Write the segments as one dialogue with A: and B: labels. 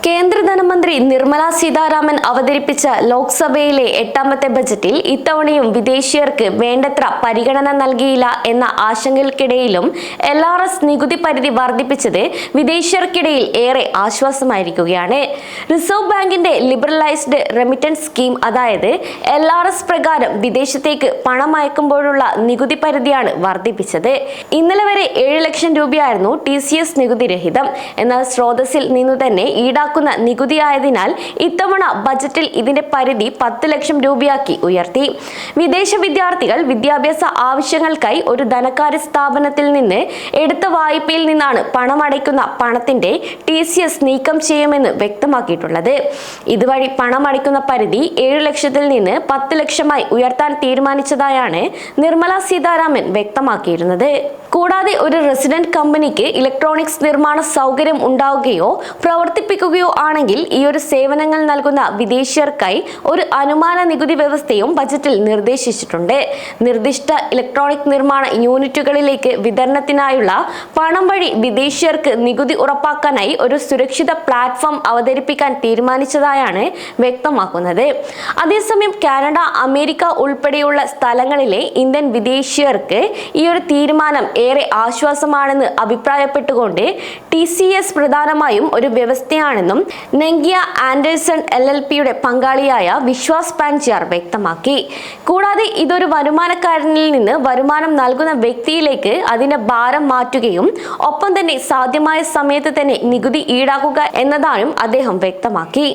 A: കേന്ദ്ര ധനമന്ത്രി നിർമ്മല സീതാരാമൻ അവതരിപ്പിച്ച ലോക്സഭയിലെ 8ാമത്തെ ബജറ്റിൽ ഇത്തവണയും വിദേശീയർക്ക് വേണ്ടത്ര പരിഗണന നൽകിയില്ല എന്ന ആശങ്കയ്ക്കിടയിലും LRS നികുതി പരിധി വർദ്ധിപ്പിച്ചത് വിദേശീയർക്കിടയിൽ ഏറെ ആശ്വാസമായിരിക്കുകയാണ്. റിസർവ് ബാങ്കിന്റെ ലിബറലൈസ്ഡ് റെമിറ്റൻസ് സ്കീം അതായത് LRS പ്രകാരം വിദേശത്തേക്ക് പണം അയക്കുമ്പോഴുള്ള നികുതി പരിധിയാണ് വർദ്ധിപ്പിച്ചത്. ഇന്നലെ വരെ 7 ലക്ഷം രൂപയായിരുന്നു TCS നികുതി രഹിതം. എന്നാൽ സ്രോതസ്സിൽ നിന്നു തന്നെ ഈടാക്കുന്ന നികുതിയായതിനാൽ ഇത്തവണ ബജറ്റിൽ ഇതിന്റെ പരിധി 10 ലക്ഷം രൂപയാക്കി ഉയർത്തി. വിദേശ വിദ്യാർത്ഥികൾ വിദ്യാഭ്യാസ ആവശ്യങ്ങൾക്കായി ഒരു ധനകാര്യ സ്ഥാപനത്തിൽ നിന്ന് എടുത്ത വായ്പയിൽ നിന്നാണ് പണമടയ്ക്കുന്ന പണത്തിന്റെ TCS നീക്കം ചെയ്യുമെന്ന് വ്യക്തമാക്കിയിട്ടുള്ളത്. ഇതുവഴി പണമടയ്ക്കുന്ന പരിധി 7 ലക്ഷത്തിൽ നിന്ന് 10 ലക്ഷമായി ഉയർത്താൻ തീരുമാനിച്ചതായാണ് നിർമ്മല സീതാരാമൻ വ്യക്തമാക്കിയിരുന്നത്. കൂടാതെ ഒരു റെസിഡന്റ് കമ്പനിക്ക് ഇലക്ട്രോണിക്സ് നിർമ്മാണ സൗകര്യം ഉണ്ടാവുകയോ പ്രവർത്തിപ്പിക്കുകയോ ആണെങ്കിൽ ഈ ഒരു സേവനങ്ങൾ നൽകുന്ന വിദേശീയർക്കായി ഒരു അനുമാന നികുതി വ്യവസ്ഥയും ബജറ്റിൽ നിർദ്ദേശിച്ചിട്ടുണ്ട്. നിർദ്ദിഷ്ട ഇലക്ട്രോണിക് നിർമ്മാണ യൂണിറ്റുകളിലേക്ക് വിതരണത്തിനായുള്ള പണം വഴി വിദേശീയർക്ക് നികുതി ഉറപ്പാക്കാനായി ഒരു സുരക്ഷിത പ്ലാറ്റ്ഫോം അവതരിപ്പിക്കാൻ തീരുമാനിച്ചതായാണ് വ്യക്തമാക്കുന്നത്. അതേസമയം കാനഡ, അമേരിക്ക ഉൾപ്പെടെയുള്ള സ്ഥലങ്ങളിലെ ഇന്ത്യൻ വിദേശീയർക്ക് ഈ ഒരു തീരുമാനം ഏറെ ആശ്വാസമാണെന്ന് അഭിപ്രായപ്പെട്ടുകൊണ്ട് TCS പ്രധാനമായും ഒരു വ്യവസ്ഥയാണെന്നും നെങ്കിയ ആൻഡേഴ്സൺ LLPയുടെ പങ്കാളിയായ വിശ്വാസ് പാൻജിയാർ വ്യക്തമാക്കി. കൂടാതെ ഇതൊരു വരുമാനക്കാരനിൽ നിന്ന് വരുമാനം നൽകുന്ന വ്യക്തിയിലേക്ക് അതിന്റെ ഭാരം മാറ്റുകയും ഒപ്പം തന്നെ സാധ്യമായ സമയത്ത് തന്നെ നികുതി ഈടാക്കുക എന്നതായും അദ്ദേഹം വ്യക്തമാക്കി.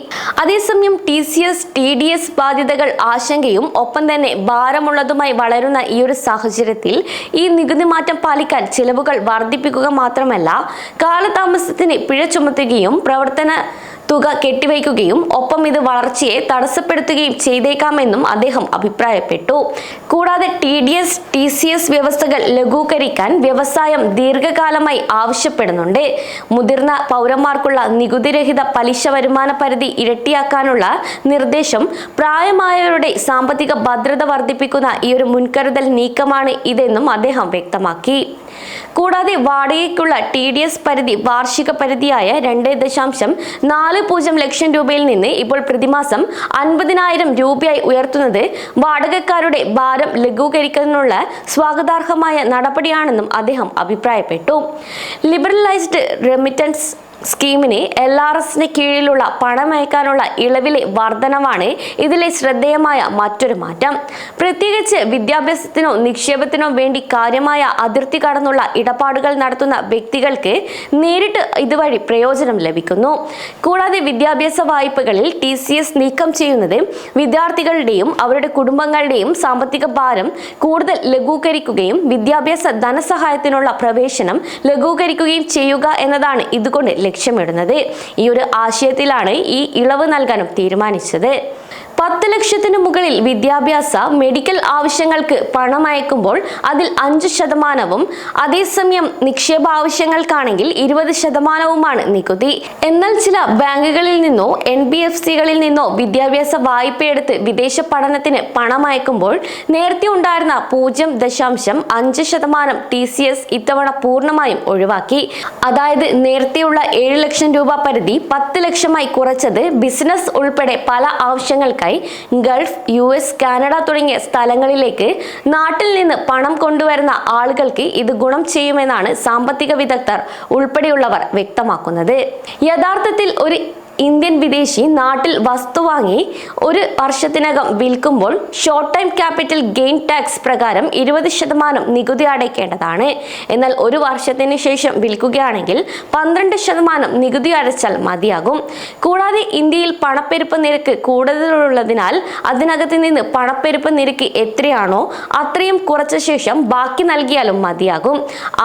A: അതേസമയം TCS TDS ബാധ്യതകൾ ആശങ്കയും ഒപ്പം തന്നെ ഭാരമുള്ളതുമായി വളരുന്ന ഈ ഒരു സാഹചര്യത്തിൽ ഈ നികുതി മാറ്റം പാലിക്കാൻ ചിലവുകൾ വർദ്ധിപ്പിക്കുക മാത്രമല്ല കാലതാമസത്തിന് പിഴ ചുമത്തുകയും പ്രവർത്തന തുക കെട്ടിവയ്ക്കുകയും ഒപ്പം ഇത് വളർച്ചയെ തടസ്സപ്പെടുത്തുകയും ചെയ്തേക്കാമെന്നും അദ്ദേഹം അഭിപ്രായപ്പെട്ടു. കൂടാതെ TDS TCS വ്യവസ്ഥകൾ ലഘൂകരിക്കാൻ വ്യവസായം ദീർഘകാലമായി ആവശ്യപ്പെടുന്നുണ്ട്. മുതിർന്ന പൗരന്മാർക്കുള്ള നികുതിരഹിത പലിശ വരുമാന പരിധി ഇരട്ടിയാക്കാനുള്ള നിർദ്ദേശം പ്രായമായവരുടെ സാമ്പത്തിക ഭദ്രത വർദ്ധിപ്പിക്കുന്ന ഈ ഒരു മുൻകരുതൽ നീക്കമാണ് ഇതെന്നും അദ്ദേഹം വ്യക്തമാക്കി. കൂടാതെ വാടകയ്ക്കുള്ള TDS പരിധി വാർഷിക പരിധിയായ 2.40 ലക്ഷം രൂപയിൽ നിന്ന് ഇപ്പോൾ പ്രതിമാസം 50,000 രൂപയായി ഉയർത്തുന്നത് വാടകക്കാരുടെ ഭാരം ലഘൂകരിക്കുന്നതിനുള്ള സ്വാഗതാർഹമായ നടപടിയാണെന്നും അദ്ദേഹം അഭിപ്രായപ്പെട്ടു. ലിബറലൈസ്ഡ് റെമിറ്റൻസ് സ്കീമിന് LRSന് കീഴിലുള്ള പണമയക്കാനുള്ള ഇളവിലെ വർധനവാണ് ഇതിലെ ശ്രദ്ധേയമായ മറ്റൊരു മാറ്റം. പ്രത്യേകിച്ച് വിദ്യാഭ്യാസത്തിനോ നിക്ഷേപത്തിനോ വേണ്ടി കാര്യമായ അതിർത്തി കടന്നുള്ള ഇടപാടുകൾ നടത്തുന്ന വ്യക്തികൾക്ക് നേരിട്ട് ഇതുവഴി പ്രയോജനം ലഭിക്കുന്നു. കൂടാതെ വിദ്യാഭ്യാസ വായ്പകളിൽ TCS നീക്കം ചെയ്യുന്നത് വിദ്യാർത്ഥികളുടെയും അവരുടെ കുടുംബങ്ങളുടെയും സാമ്പത്തിക ഭാരം കൂടുതൽ ലഘൂകരിക്കുകയും വിദ്യാഭ്യാസ ധനസഹായത്തിനുള്ള പ്രവേശനം ലഘൂകരിക്കുകയും ചെയ്യുക എന്നതാണ് ഇതുകൊണ്ട് ലക്ഷ്യമിടുന്നത്. ഈ ഒരു ആശയത്തിലാണ് ഈ ഇളവ് നൽകാനും തീരുമാനിച്ചത്. 10 ലക്ഷത്തിന് മുകളിൽ വിദ്യാഭ്യാസ മെഡിക്കൽ ആവശ്യങ്ങൾക്ക് പണം അയക്കുമ്പോൾ അതിൽ 5%, അതേസമയം നിക്ഷേപ ആവശ്യങ്ങൾക്കാണെങ്കിൽ 20%വുമാണ് നികുതി. എന്നാൽ ചില ബാങ്കുകളിൽ നിന്നോ NBFCകളിൽ നിന്നോ വിദ്യാഭ്യാസ വായ്പയെടുത്ത് വിദേശ പഠനത്തിന് പണം അയക്കുമ്പോൾ നേരത്തെ ഉണ്ടായിരുന്ന 0.5% TCS ഇത്തവണ പൂർണ്ണമായും ഒഴിവാക്കി. അതായത് നേരത്തെയുള്ള 7 ലക്ഷം രൂപ പരിധി 10 ലക്ഷമായി കുറച്ചത് ബിസിനസ് ഉൾപ്പെടെ പല ആവശ്യങ്ങൾക്കായി ഗൾഫ്, US, കാനഡ തുടങ്ങിയ സ്ഥലങ്ങളിലേക്ക് നാട്ടിൽ നിന്ന് പണം കൊണ്ടുവരുന്ന ആളുകൾക്ക് ഇത് ഗുണം ചെയ്യുമെന്നാണ് സാമ്പത്തിക വിദഗ്ധർ ഉൾപ്പെടെയുള്ളവർ വ്യക്തമാക്കുന്നത്. യഥാർത്ഥത്തിൽ ഒരു ഇന്ത്യൻ വിദേശി നാട്ടിൽ വസ്തു വാങ്ങി 1 വർഷത്തിനകം വിൽക്കുമ്പോൾ short time capital gain tax പ്രകാരം 20% നികുതി അടയ്ക്കേണ്ടതാണ്. എന്നാൽ 1 വർഷത്തിന് ശേഷം വിൽക്കുകയാണെങ്കിൽ 12% നികുതി അടച്ചാൽ മതിയാകും. കൂടാതെ ഇന്ത്യയിൽ പണപ്പെരുപ്പ നിരക്ക് കൂടുതലുള്ളതിനാൽ അതിനകത്ത് നിന്ന് പണപ്പെരുപ്പ നിരക്ക് എത്രയാണോ അത്രയും കുറച്ച ശേഷം ബാക്കി നൽകിയാലും മതിയാകും.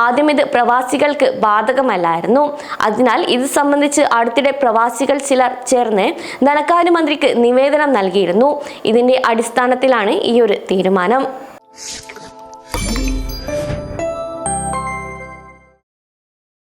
A: ആദ്യം ഇത് പ്രവാസികൾക്ക് ബാധകമല്ലായിരുന്നു. അതിനാൽ ഇത് സംബന്ധിച്ച് അടുത്തിടെ പ്രവാസികൾ ചിലർ ചേർന്ന് ധനകാര്യമന്ത്രിക്ക് നിവേദനം നൽകിയിരുന്നു. ഇതിന്റെ അടിസ്ഥാനത്തിലാണ് ഈ ഒരു തീരുമാനം.